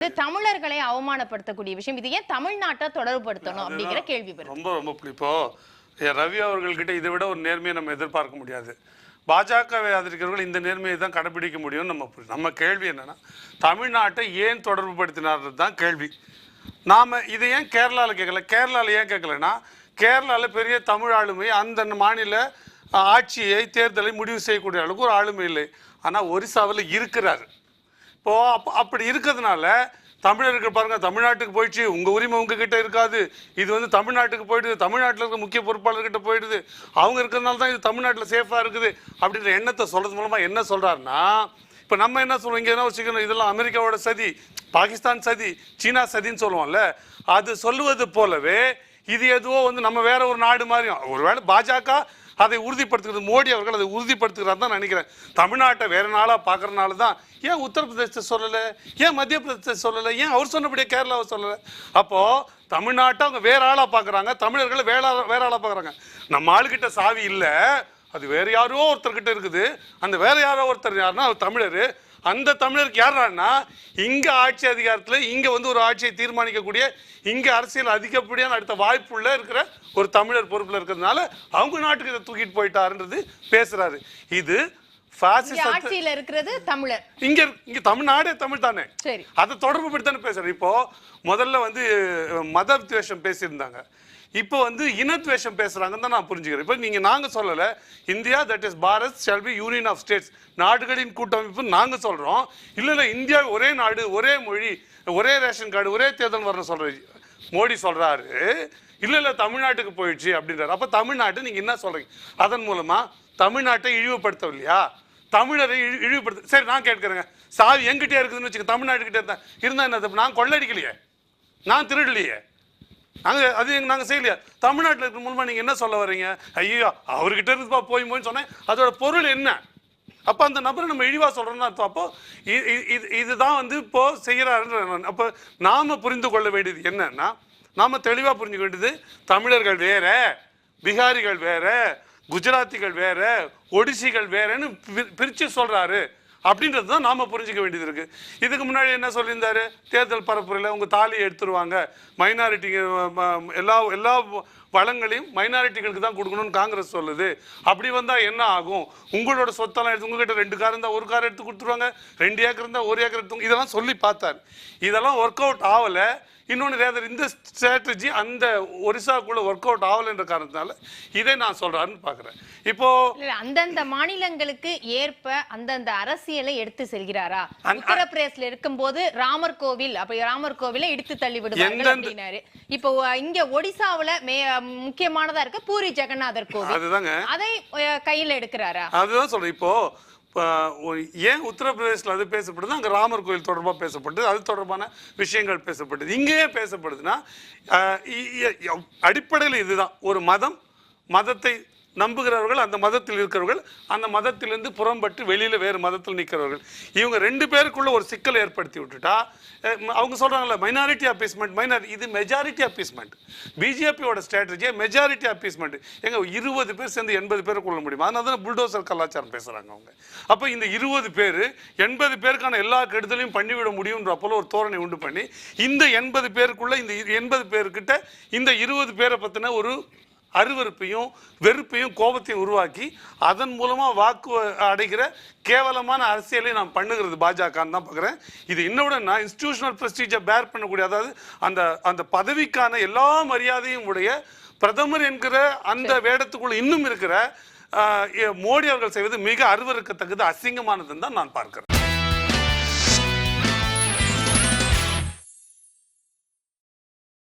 தமிழர்களை அவமானப்படுத்தக்கூடிய விஷயம் இது ஏன் தமிழ்நாட்டை தொடர்புபடுத்தணும் அப்படிங்கிற கேள்வி வருது. ரொம்ப ரொம்ப இப்போ ரவி அவர்கள்கிட்ட இதை விட ஒரு நேர்மையை நம்ம எதிர்பார்க்க முடியாது. பாஜகவை ஆதரிக்கிறவர்கள் இந்த நேர்மையை தான் கடைபிடிக்க முடியும். நம்ம கேள்வி என்னன்னா, தமிழ்நாட்டை ஏன் தொடர்பு படுத்தினார்ன்றது தான் கேள்வி. நாம் இதை ஏன் கேரளாவில் கேட்கல? கேரளாவில் ஏன் கேட்கலன்னா, கேரளாவில் பெரிய தமிழ் ஆளுமை, அந்த மாநில ஆட்சியை தேர்தலை முடிவு செய்யக்கூடிய அளவுக்கு ஒரு ஆளுமை இல்லை. ஆனால் ஒரிசாவில் இருக்கிறார். இப்போது அப்படி இருக்கிறதுனால தமிழர்கள் பாருங்க, தமிழ்நாட்டுக்கு போயிடுச்சு, உங்கள் உரிமை உங்ககிட்ட இருக்காது, இது வந்து தமிழ்நாட்டுக்கு போயிடுது, தமிழ்நாட்டில் இருக்க முக்கிய பொறுப்பாளர்கிட்ட போயிடுது, அவங்க இருக்கிறதுனால தான் இது தமிழ்நாட்டில் சேஃபாக இருக்குது அப்படின்ற எண்ணத்தை சொல்கிறது மூலமாக என்ன சொல்கிறாருன்னா, இப்போ நம்ம என்ன சொல்லுவோம், இங்கே என்ன வச்சுக்கணும், இதெல்லாம் அமெரிக்காவோட சதி, பாகிஸ்தான் சதி, சீனா சதின்னு சொல்லுவோம்ல, அது சொல்லுவது போலவே இது எதுவோ வந்து நம்ம வேற ஒரு நாடு மாதிரியும், ஒருவேளை பாஜக அதை உறுதிப்படுத்துகிறது, மோடி அவர்கள் அதை உறுதிப்படுத்துகிறார் தான் நினைக்கிறேன். தமிழ்நாட்டை வேற நாளாக பார்க்கறதுனால தான் ஏன் உத்தரப்பிரதேசத்தை சொல்லலை, ஏன் மத்திய பிரதேசத்தை சொல்லலை, ஏன் அவர் சொன்னபடியே கேரளாவை சொல்லலை? அப்போது தமிழ்நாட்டை அவங்க வேற ஆளாக பார்க்குறாங்க, தமிழர்களை வேற ஆளாக பார்க்குறாங்க. நம்ம ஆளுகிட்ட சாவி இல்லை, அது வேற யாரோ ஒருத்தர்கிட்ட இருக்குது. அந்த வேற யாரோ ஒருத்தர் யாருன்னா அவர் தமிழர். அந்த தமிழருக்கு யாரான்னா, இங்கே ஆட்சி அதிகாரத்தில் இங்கே வந்து ஒரு ஆட்சியை தீர்மானிக்கக்கூடிய, இங்கே அரசியல் அதிகப்படியான அடுத்த வாய்ப்புள்ள இருக்கிற ஒரு தமிழர் பொறுப்பில் இருக்கிறதுனால அவங்க நாட்டுக்கு இதை தூக்கிட்டு போயிட்டாருன்றது பேசுறாரு. இது ஆட்சியில இருக்கிறது தமிழர், இங்க தமிழ்நாடே தமிழ் தானே, அதை தொடர்பு படுத்தானே பேசுறாரு. இப்போ முதல்ல வந்து மத துவேஷம் பேசியிருந்தாங்க, இப்போ வந்து இனத்வேஷம் பேசுறாங்கன்னு தான் நான் புரிஞ்சுக்கிறேன். இப்போ நாங்கள் சொல்லலை, India that is Bharat shall be union of states, நாடுகளின் கூட்டமைப்பு நாங்கள் சொல்கிறோம். இல்லை இந்தியா ஒரே நாடு, ஒரே மொழி, ஒரே ரேஷன் கார்டு, ஒரே தேர்தல் வரணும் சொல்கிற மோடி சொல்கிறாரு. இல்லை தமிழ்நாட்டுக்கு போயிடுச்சு அப்படின்றாரு. அப்போ தமிழ்நாட்டு நீங்கள் என்ன சொல்கிறீங்க? அதன் மூலமாக தமிழ்நாட்டை இழிவுபடுத்தவில்லையா, தமிழரை இழிவுபடுத்த? சரி, நான் கேட்குறேங்க, சாவி எங்கிட்டே இருக்குதுன்னு வச்சுக்க, தமிழ்நாட்டுக்கிட்டே இருந்தால் என்ன? நான் கொள்ளடிக்கலையே, நான் திருடலையே, நாங்கள் செய்யலையா? தமிழ்நாட்டில் இருக்கிற மூலமாக நீங்கள் என்ன சொல்ல வர்றீங்க? ஐயோ அவர்கிட்ட இருக்குப்பா போய் சொன்னேன், அதோட பொருள் என்ன? அப்போ அந்த நபரை நம்ம இழிவாக சொல்கிறோம்னு அர்த்தம். அப்போ இதுதான் வந்து இப்போது செய்கிறாருன்ற. அப்போ நாம் புரிந்து கொள்ள வேண்டியது என்னன்னா, நாம் தெளிவாக புரிஞ்சுக்க வேண்டியது, தமிழர்கள் வேற, பீகாரிகள் வேற, குஜராத்திகள் வேற, ஒடிசிகள் வேறன்னு பிரித்து சொல்கிறாரு அப்படின்றது தான் நாம் புரிஞ்சிக்க வேண்டியது இருக்குது. இதுக்கு முன்னாடி என்ன சொல்லியிருந்தாரு, தேர்தல் பரப்புரையில் உங்கள் தாலியை எடுத்துருவாங்க, மைனாரிட்டி எல்லா வளங்களையும் மைனாரிட்டிகளுக்கு தான் கொடுக்கணும்னு காங்கிரஸ் சொல்லுது, அப்படி வந்தால் என்ன ஆகும், உங்களோட சொத்தெல்லாம் எடுத்து உங்ககிட்ட 2 கார் இருந்தால் 1 கார் எடுத்து கொடுத்துருவாங்க, 2 ஏக்கர் இருந்தால் 1 ஏக்கர் எடுத்து, இதெல்லாம் சொல்லி பார்த்தார். இதெல்லாம் ஒர்க் அவுட் ஆகலை. இன்னொன்று இந்த ஸ்ட்ராட்டஜி அந்த ஒரிசாக்குள்ள ஒர்க் அவுட் ஆகலைன்ற காரணத்தினால இதை நான் சொல்றாருன்னு பார்க்குறேன். இப்போ அந்தந்த மாநிலங்களுக்கு ஏற்ப அந்தந்த அரசியலை எடுத்து செல்கிறாரா? உத்தரப்பிரதேசல இருக்கும்போது ராமர் கோவில், அப்ப ராமர் கோவிலை இடித்து தள்ளி விடுவாங்க அப்படின்னாரு. இப்போ இங்க ஒடிசாவுல முக்கியமானதா இருக்க பூரி ஜெகநாதர் கோவில், அதுதாங்க, அதை கையில எடுக்கிறாரா? அதுதான் சொல்றேன். இப்போ ஏன் உத்தரப்பிரதேசில் அது பேசப்படுது, அங்கே ராமர் கோயில் தொடர்பாக பேசப்படுது, அது தொடர்பான விஷயங்கள் பேசப்படுது. இங்கேயே பேசப்படுதுன்னா அடிப்படையில் இதுதான், ஒரு மதத்தை நம்புகிறவர்கள், அந்த மதத்தில் இருக்கிறவர்கள், அந்த மதத்திலிருந்து புறம்பட்டு வெளியில் வேறு மதத்தில் நிற்கிறவர்கள், இவங்க 2 பேருக்குள்ள ஒரு சிக்கலை ஏற்படுத்தி விட்டுட்டா, அவங்க சொல்கிறாங்கல்ல மைனாரிட்டி அப்பீஸ்மெண்ட், இது மெஜாரிட்டி அப்பீஸ்மெண்ட். பிஜேபியோட ஸ்ட்ராட்டஜியை மெஜாரிட்டி அப்பீஸ்மெண்ட். எங்க 20 பேர் சேர்ந்து 80 பேரை கொள்ள முடியுமா? அதனால தான் புல்டோசர் கலாச்சாரம் பேசுகிறாங்க அவங்க. அப்போ இந்த 20 பேர் 80 பேருக்கான எல்லா கெடுதலையும் பண்ணிவிட முடியுன்ற போல ஒரு தோரணை உண்டு பண்ணி, இந்த 80 பேருக்குள்ள இந்த 80 பேர்கிட்ட இந்த 20 பேரை பற்றின ஒரு அருவருப்பையும் வெறுப்பையும் கோபத்தையும் உருவாக்கி அதன் மூலமாக வாக்கு அடைகிற கேவலமான அரசியலை நான் பண்ணுகிறது பாஜகன்னு தான் பார்க்குறேன். இது இன்னொரு நான் இன்ஸ்டிடியூஷனல் ப்ரெஸ்டீஜை பேர் பண்ணக்கூடிய, அதாவது அந்த பதவிக்கான எல்லா மரியாதையும் உடைய பிரதமர் என்கிற அந்த வேடத்துக்குள்ள இன்னும் இருக்கிற மோடி அவர்கள் செய்வது மிக அருவருக்கத்தக்கது, அசிங்கமானதுன்னு தான் நான் பார்க்கிறேன்.